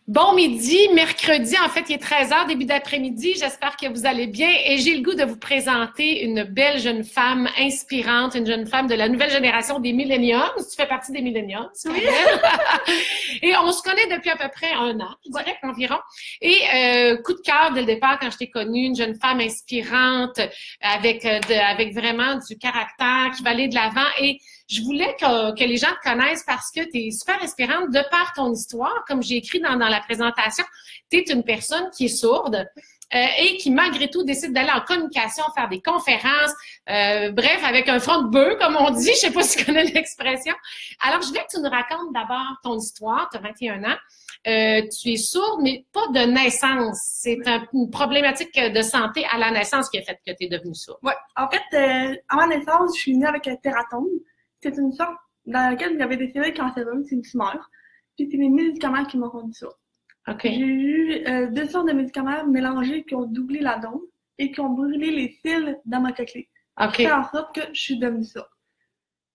Bon midi, mercredi, en fait, il est 13h, début d'après-midi. J'espère que vous allez bien et j'ai le goût de vous présenter une belle jeune femme inspirante, une jeune femme de la nouvelle génération des millennials. Tu fais partie des millennials, Oui. Et on se connaît depuis à peu près 1 an, je dirais, environ. Et coup de cœur dès le départ quand je t'ai connue, une jeune femme inspirante avec vraiment du caractère qui va aller de l'avant. Et je voulais que les gens te connaissent parce que tu es super inspirante de par ton histoire. Comme j'ai écrit dans la présentation, tu es une personne qui est sourde et qui, malgré tout, décide d'aller en communication, faire des conférences, bref, avec un front de bœuf, comme on dit. Je sais pas si tu connais l'expression. Alors, je voulais que tu nous racontes d'abord ton histoire. Tu as 21 ans. Tu es sourde, mais pas de naissance. C'est une problématique de santé à la naissance qui a fait que tu es devenue sourde. Oui. En fait, à ma naissance, je suis née avec un tératome. C'est une sorte dans laquelle il y avait des cellules cancéreuses, c'est une tumeur. Puis c'est les médicaments qui m'ont rendu sourde. Okay. J'ai eu 2 sortes de médicaments mélangés qui ont doublé la dose et qui ont brûlé les fils dans ma cochlée. Okay. Ça fait en sorte que je suis devenue sourde.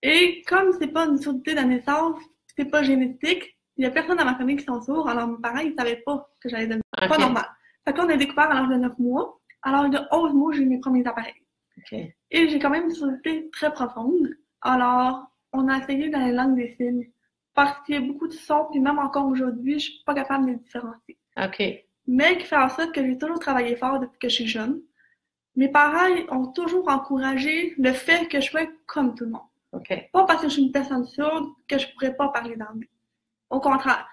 Et comme c'est pas une surdité de naissance, c'est pas génétique, il y a personne dans ma famille qui sont sourds, alors mes parents, ils savaient pas que j'allais devenir sourde. Pas normal. Fait qu'on a découvert à l'âge de 9 mois. À l'âge de 11 mois, j'ai eu mes premiers appareils. Okay. Et j'ai quand même une surdité très profonde. Alors, on a essayé dans les langues des signes. Parce qu'il y a beaucoup de sons, puis même encore aujourd'hui, je suis pas capable de les différencier. OK. Mais qui fait en sorte que j'ai toujours travaillé fort depuis que je suis jeune. Mes parents ont toujours encouragé le fait que je sois comme tout le monde. OK. Pas parce que je suis une personne sourde que je pourrais pas parler d'anglais. Au contraire,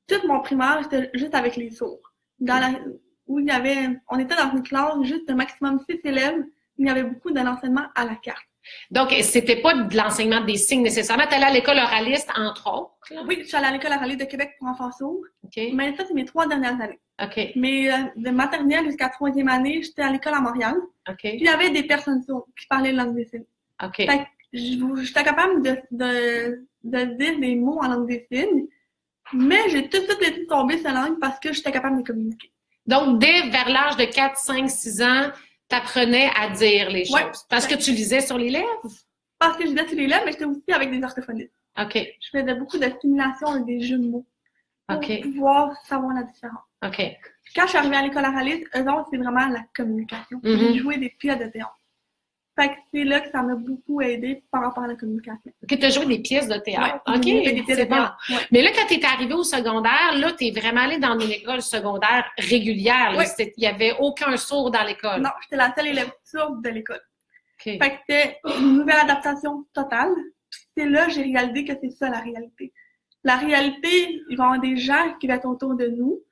tout mon primaire, c'était juste avec les sourds. On était dans une classe juste de maximum 6 élèves, il y avait beaucoup de l'enseignement à la carte. Donc, c'était pas de l'enseignement des signes nécessairement. Tu allais à l'école oraliste, entre autres? Là? Oui, je suis allée à l'école oraliste de Québec pour enfants sourds. Okay. Mais ça, c'est mes 3 dernières années. OK. Mais de maternelle jusqu'à 3e année, j'étais à l'école à Montréal. OK. Puis il y avait des personnes sourdes qui parlaient langue des signes. OK. Fait que j'étais capable de dire des mots en langue des signes, mais j'ai tout de suite laissé tomber cette langue parce que j'étais capable de communiquer. Donc, vers l'âge de 4, 5, 6 ans, t'apprenais à dire les choses. Ouais. Parce que tu lisais sur les lèvres? Parce que je lisais sur les lèvres, mais j'étais aussi avec des orthophonistes. OK. Je faisais beaucoup de stimulation et des jeux de mots pour OK. pouvoir savoir la différence. OK. Quand je suis arrivée à l'école oraliste, eux autres, c'est vraiment la communication. J'ai joué des pièces de théâtre. Fait que c'est là que ça m'a beaucoup aidé par rapport à la communication. OK, tu as joué des pièces de théâtre. Ouais, OK, c'est bon. Ouais. Mais là, quand tu es arrivée au secondaire, là, tu es vraiment allée dans une école secondaire régulière. Ouais. Il n'y avait aucun sourd dans l'école. Non, j'étais la seule élève sourde de l'école. Okay. Fait que c'était une nouvelle adaptation totale. C'est là que j'ai réalisé que c'est ça la réalité. La réalité, il va y avoir des gens qui vont être autour de nous,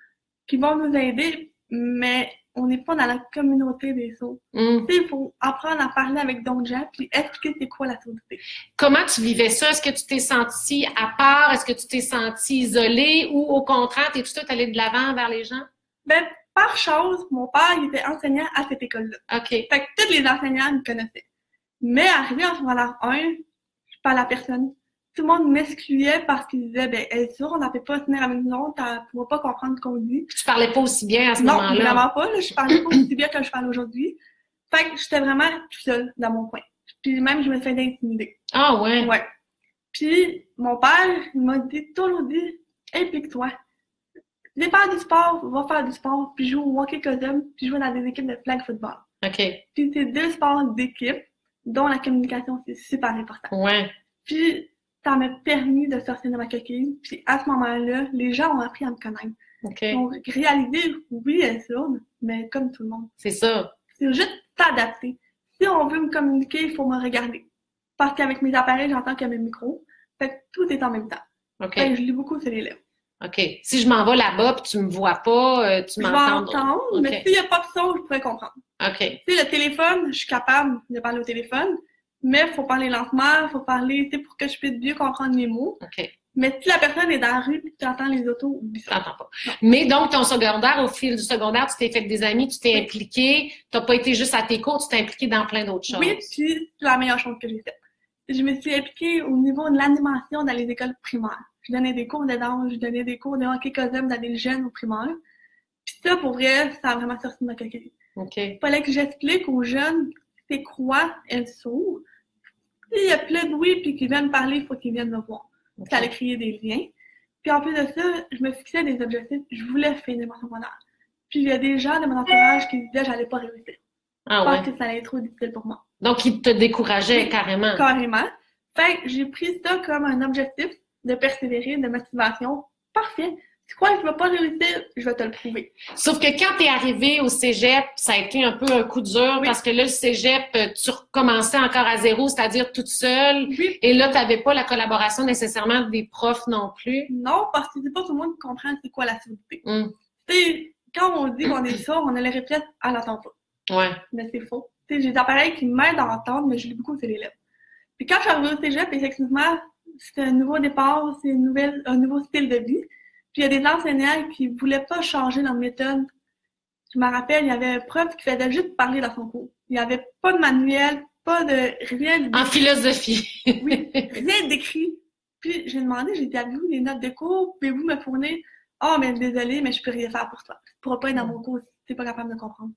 qui vont nous aider, mais on n'est pas dans la communauté des sourds. Il faut apprendre à parler avec d'autres gens puis expliquer c'est quoi la surdité. Comment tu vivais ça? Est-ce que tu t'es sentie à part? Est-ce que tu t'es sentie isolée? Ou au contraire, t'es tout de suite allée de l'avant vers les gens? Ben, par chance, mon père il était enseignant à cette école-là. OK. Fait que tous les enseignants me connaissaient. Mais arrivé en secondaire 1, je parlais à personne. Tout le monde m'excluait parce qu'ils disaient, ben, elle est sûre, on ne peut pas tenir avec nous autres, elle ne pourra pas comprendre ce qu'on dit. Tu parlais pas aussi bien à ce moment-là? Non, vraiment pas. Là, je parlais pas aussi bien que je parle aujourd'hui. Fait que j'étais vraiment toute seule dans mon coin. Puis même, je me faisais intimider. Ah ouais? Ouais. Puis mon père, il m'a toujours dit, implique-toi. Viens faire du sport, va faire du sport, puis joue au hockey cosum, puis joue dans des équipes de flag football. OK. Puis c'est 2 sports d'équipe, dont la communication, c'est super important. Ouais. Puis ça m'a permis de sortir de ma coquille. Puis à ce moment-là, les gens ont appris à me connaître. Okay. Donc, réaliser, oui, elle est sourde, mais comme tout le monde. C'est ça. C'est juste s'adapter. Si on veut me communiquer, il faut me regarder. Parce qu'avec mes appareils, j'entends qu'il y a mes micros. Fait que tout est en même temps. OK. Fait que je lis beaucoup sur les lèvres. OK. Si je m'en vais là-bas puis tu me vois pas, tu m'entends. Je vais entendre, okay. Mais s'il n'y a pas de son, je pourrais comprendre. OK. Tu sais, le téléphone, je suis capable de parler au téléphone, mais il faut parler lentement, il faut parler, tu sais, pour que je puisse mieux comprendre les mots. OK. Mais si la personne est dans la rue et que tu entends les autos, oublie ça. T'entends pas. Non. Mais donc, ton secondaire, au fil du secondaire, tu t'es fait des amis, tu t'es impliqué, tu n'as pas été juste à tes cours, tu t'es impliqué dans plein d'autres choses. Oui, puis c'est la meilleure chose que j'ai faite. Je me suis impliquée au niveau de l'animation dans les écoles primaires. Je donnais des cours de danse, je donnais des cours de hockey cosum dans des jeunes au primaire. Puis ça, pour vrai, ça a vraiment sorti de ma coquille. OK. Il fallait que j'explique aux jeunes c'est quoi être sourd. S'il y a plein de bruit puis qu'ils viennent parler, il faut qu'ils viennent me voir. Okay. Ça allait créer des liens. Puis en plus de ça, je me fixais des objectifs. Je voulais finir mon secondaire. Puis il y a des gens de mon entourage qui disaient que j'allais pas réussir. Parce que ça allait être trop difficile pour moi. Donc, ils te décourageaient carrément. Carrément. Fait que j'ai pris ça comme un objectif de persévérer, de motivation. Parfait. Tu crois que je vais pas réussir, je vais te le prouver. Sauf que quand tu es arrivé au cégep, ça a été un peu un coup dur parce que là, le cégep, tu recommençais encore à zéro, c'est-à-dire toute seule. Oui. Et là, tu n'avais pas la collaboration nécessairement des profs non plus. Non, parce que c'est pas tout le monde qui comprend c'est quoi la surdité. Tu sais, quand on dit qu'on est sourd, on a le réflexe à l'entendre pas. Ouais. Mais c'est faux. Tu sais, j'ai des appareils qui m'aident à entendre, mais je l'ai beaucoup, c'est les lèvres. Puis quand je suis arrivée au cégep, effectivement, c'est un nouveau départ, c'est un nouveau style de vie. Puis il y a des enseignants qui voulaient pas changer leur méthode. Je me rappelle, il y avait un prof qui faisait juste parler dans son cours. Il n'y avait pas de manuel, pas de rien. En philosophie. Oui, rien d'écrit. Puis j'ai demandé, j'ai dit, avez-vous des notes de cours? Pouvez-vous me fournir? Ah, mais désolé, mais je peux rien faire pour toi. Tu pourras pas être dans mon cours si tu n'es pas capable de comprendre.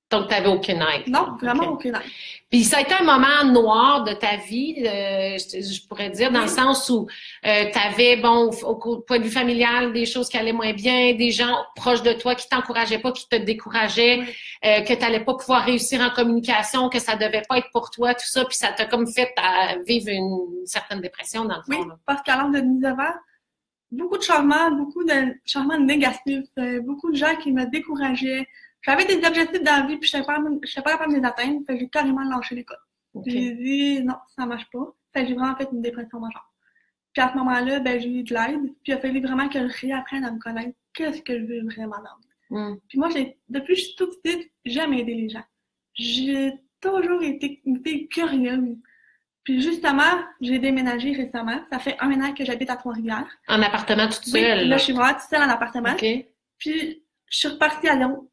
Donc, tu n'avais aucune aide. Non, vraiment aucune aide. Puis ça a été un moment noir de ta vie, je pourrais dire, dans le sens où tu avais, bon, au point de vue familial, des choses qui allaient moins bien, des gens proches de toi qui t'encourageaient pas, qui te décourageaient, que tu n'allais pas pouvoir réussir en communication, que ça devait pas être pour toi, tout ça, puis ça t'a comme fait vivre une certaine dépression, dans le fond. Oui, parce qu'à l'âge de 19 ans, beaucoup de changements négatifs, beaucoup de gens qui me décourageaient. J'avais des objectifs dans la vie, puis je n'étais pas capable de les atteindre, fait que j'ai carrément lâché l'école. J'ai dit, non, ça marche pas. Fait que j'ai vraiment fait une dépression majeure. Puis à ce moment-là, ben, j'ai eu de l'aide, puis il a fallu vraiment que je réapprenne à me connaître. Qu'est-ce que je veux vraiment dans la vie? Puis moi, depuis que je suis toute petite, j'aime aider les gens. J'ai toujours été une fille curieuse. Puis justement, j'ai déménagé récemment. Ça fait 1 an que j'habite à Trois-Rivières. En appartement toute seule? Oui, là, je suis vraiment toute seule en appartement. Okay. Puis je suis repartie à Lyon.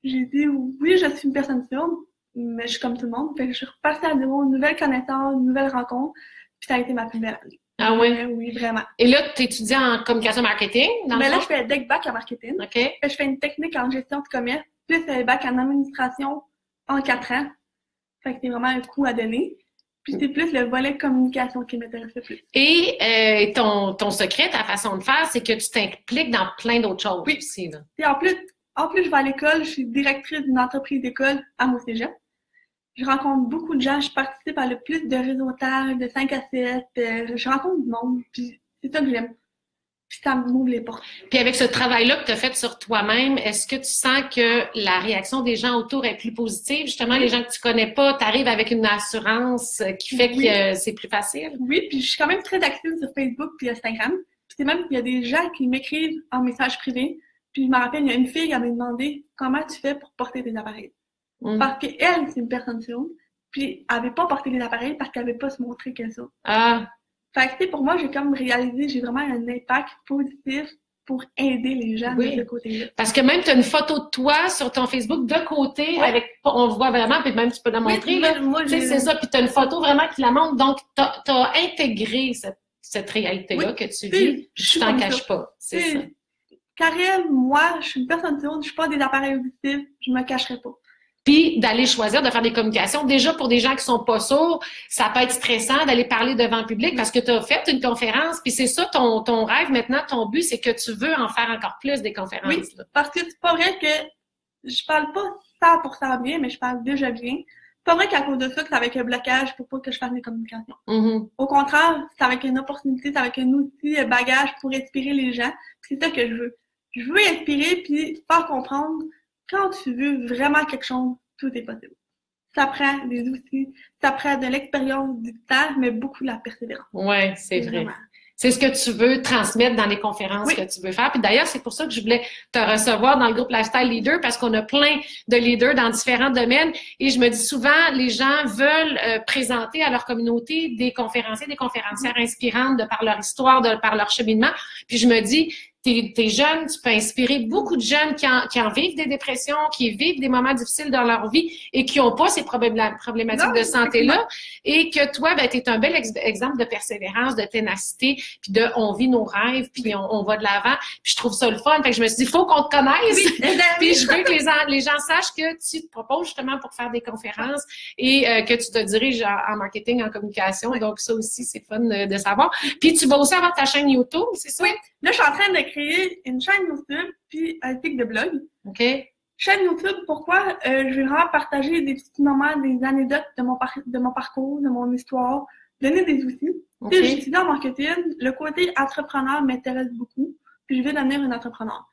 J'ai dit, oui, je suis une personne sûre, mais je suis comme tout le monde. Fait que je suis repartie à Lyon, une nouvelle connaissance, une nouvelle rencontre. Puis ça a été ma plus belle année. Ah oui? Oui, vraiment. Et là, tu étudies en communication marketing? Mais là, je fais DEC bac en marketing. OK. Fait que je fais une technique en gestion de commerce, plus un bac en administration en 4 ans. Fait que c'est vraiment un coup à donner. Puis c'est plus le volet communication qui m'intéresse le plus. Et ton secret, ta façon de faire, c'est que tu t'impliques dans plein d'autres choses aussi. Là. Et en plus, je vais à l'école, je suis directrice d'une entreprise d'école à mon cégep. Je rencontre beaucoup de gens, je participe à le plus de réseautage, de 5 à 7, je rencontre du monde, puis c'est ça que j'aime. Puis ça m'ouvre les portes. Puis avec ce travail-là que tu as fait sur toi-même, est-ce que tu sens que la réaction des gens autour est plus positive? Justement, les gens que tu connais pas, tu arrives avec une assurance qui fait que c'est plus facile? Oui, puis je suis quand même très active sur Facebook puis Instagram. Puis c'est même qu'il y a des gens qui m'écrivent en message privé. Puis je me rappelle, il y a une fille qui m'avait demandé comment tu fais pour porter tes appareils. Parce qu'elle, c'est une personne sourde, puis elle n'avait pas porté les appareils parce qu'elle n'avait pas se montré qu'elle sourde. Ah! Fait que, tu sais, pour moi, j'ai comme réalisé, j'ai vraiment un impact positif pour aider les gens de ce côté-là. Parce que même tu as une photo de toi sur ton Facebook de côté, avec on voit vraiment, puis même tu peux la montrer, là. Tu sais, c'est ça, puis tu as une photo vraiment qui la montre. Donc, tu as intégré cette réalité-là que tu vis, je t'en cache pas. C'est ça. Karel, moi, je suis une personne sourde, je suis pas des appareils auditifs, je me cacherai pas. Puis d'aller choisir de faire des communications. Déjà, pour des gens qui sont pas sourds, ça peut être stressant d'aller parler devant le public parce que tu as fait une conférence. Puis c'est ça ton rêve maintenant, ton but, c'est que tu veux en faire encore plus des conférences. Oui, là. Parce que c'est pas vrai que je parle pas 100% bien, mais je parle déjà bien. C'est pas vrai qu'à cause de ça, que c'est avec un blocage pour pas que je fasse des communications. Au contraire, c'est avec une opportunité, c'est avec un outil, un bagage pour inspirer les gens. Puis c'est ça que je veux. Je veux inspirer puis faire comprendre quand tu veux vraiment quelque chose, tout est possible. Ça prend des outils, ça prend de l'expérience, du temps, mais beaucoup de la persévérance. Oui, c'est vrai. C'est ce que tu veux transmettre dans les conférences que tu veux faire. Puis d'ailleurs, c'est pour ça que je voulais te recevoir dans le groupe Lifestyle Leader parce qu'on a plein de leaders dans différents domaines. Et je me dis souvent, les gens veulent présenter à leur communauté des conférenciers, des conférencières inspirantes de par leur histoire, de par leur cheminement. Puis je me dis, t'es jeune, tu peux inspirer beaucoup de jeunes qui en vivent des dépressions, qui vivent des moments difficiles dans leur vie et qui n'ont pas ces problématiques de santé-là. Et que toi, ben, t'es un bel exemple de persévérance, de ténacité, puis de on vit nos rêves, puis on va de l'avant. Puis je trouve ça le fun. Fait que je me suis dit, il faut qu'on te connaisse. Oui, Puis je veux que les gens sachent que tu te proposes justement pour faire des conférences et que tu te diriges en marketing, en communication. Donc ça aussi, c'est fun de savoir. Puis tu vas aussi avoir ta chaîne YouTube, c'est ça? Oui. Là, je suis en train de créer une chaîne YouTube puis un site de blog. OK. Chaîne YouTube, pourquoi? Je vais vraiment partager des petits moments, des anecdotes de mon parcours, de mon histoire, donner des outils. Okay. Puis, j'étudie en marketing, le côté entrepreneur m'intéresse beaucoup, puis je veux devenir une entrepreneur.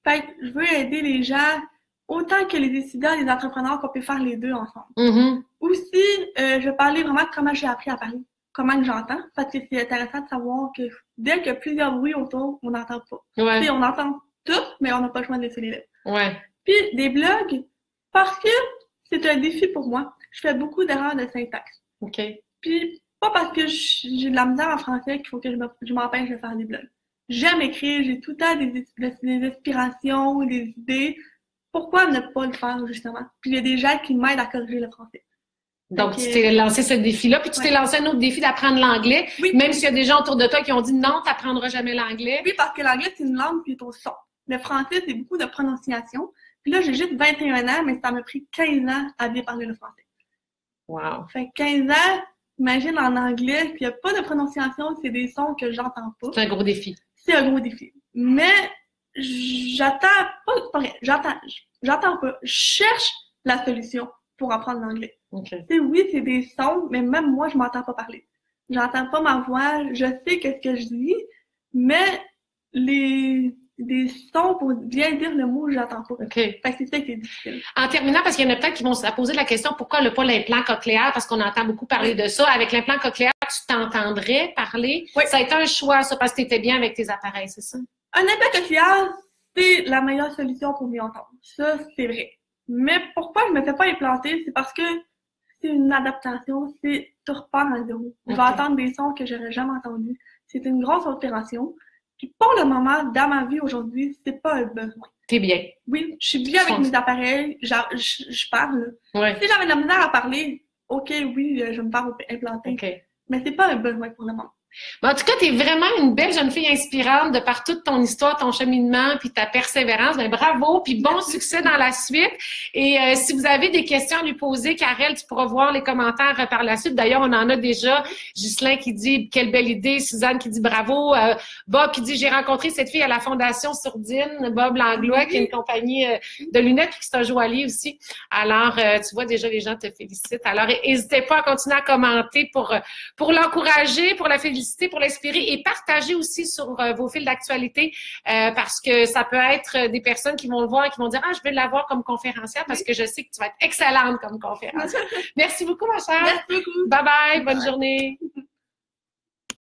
Fait que je veux aider les gens, autant que les décideurs, les entrepreneurs, qu'on peut faire les deux ensemble. Mm-hmm. Aussi, je vais parler vraiment de comment j'ai appris à parler, comment que j'entends, parce que c'est intéressant de savoir que dès qu'il y a plusieurs bruits autour, on n'entend pas. Ouais. Puis on entend tout, mais on n'a pas le choix de laisser les lettres. Ouais. Puis des blogs, parce que c'est un défi pour moi. Je fais beaucoup d'erreurs de syntaxe. OK. Puis pas parce que j'ai de la misère en français qu'il faut que je m'empêche de faire des blogs. J'aime écrire, j'ai tout le temps des inspirations, des idées. Pourquoi ne pas le faire, justement? Puis il y a des gens qui m'aident à corriger le français. Donc, tu t'es lancé ce défi-là, puis tu t'es lancé un autre défi d'apprendre l'anglais, oui. Même s'il y a des gens autour de toi qui ont dit non, tu n'apprendras jamais l'anglais. Oui, parce que l'anglais, c'est une langue qui est au son. Le français, c'est beaucoup de prononciation. Puis là, j'ai juste 21 ans, mais ça m'a pris 15 ans à bien parler le français. Wow. Fait 15 ans, imagine en anglais, puis il n'y a pas de prononciation, c'est des sons que j'entends pas. C'est un gros défi. C'est un gros défi. Mais j'entends pas. Je cherche la solution pour apprendre l'anglais. Okay. Oui, c'est des sons, mais même moi, je m'entends pas parler. J'entends pas ma voix, je sais qu'est-ce que je dis, mais des sons pour bien dire le mot, j'entends pas. Okay. Fait que c'est ça qui est difficile. En terminant, parce qu'il y en a peut-être qui vont se poser la question, pourquoi pas l'implant cochléaire, parce qu'on entend beaucoup parler de ça. Avec l'implant cochléaire, tu t'entendrais parler. Oui. Ça a été un choix, ça, parce que tu étais bien avec tes appareils, c'est ça? Un implant cochléaire, c'est la meilleure solution pour mieux entendre. Ça, c'est vrai. Mais pourquoi je me fais pas implanter? C'est parce que c'est une adaptation, tu repars à zéro. Je vais entendre des sons que j'aurais jamais entendus. C'est une grosse opération. Puis pour le moment, dans ma vie aujourd'hui, c'est pas un besoin. T'es bien. Oui, je suis bien avec mes appareils, je parle. Ouais. Si j'avais de la misère à parler, ok, oui, je me parle implanté. Okay. Mais c'est pas un besoin pour le moment. Bon, en tout cas, tu es vraiment une belle jeune fille inspirante de par toute ton histoire, ton cheminement, puis ta persévérance. Ben, bravo, puis bon succès dans la suite. Et si vous avez des questions à lui poser, Karel, tu pourras voir les commentaires par la suite. D'ailleurs, on en a déjà. Ghislain qui dit « Quelle belle idée », Suzanne qui dit « Bravo », Bob qui dit « J'ai rencontré cette fille à la Fondation Sourdine », Bob Langlois qui est une compagnie de lunettes, puis qui est un joaillier aussi. Alors, tu vois, déjà, les gens te félicitent. Alors, n'hésitez pas à continuer à commenter pour l'encourager, pour la féliciter, pour l'inspirer et partager aussi sur vos fils d'actualité parce que ça peut être des personnes qui vont le voir et qui vont dire « Ah, je veux l'avoir comme conférencière parce que je sais que tu vas être excellente comme conférencière. » Merci beaucoup, ma chère. Merci beaucoup. Bye-bye. Bonne journée.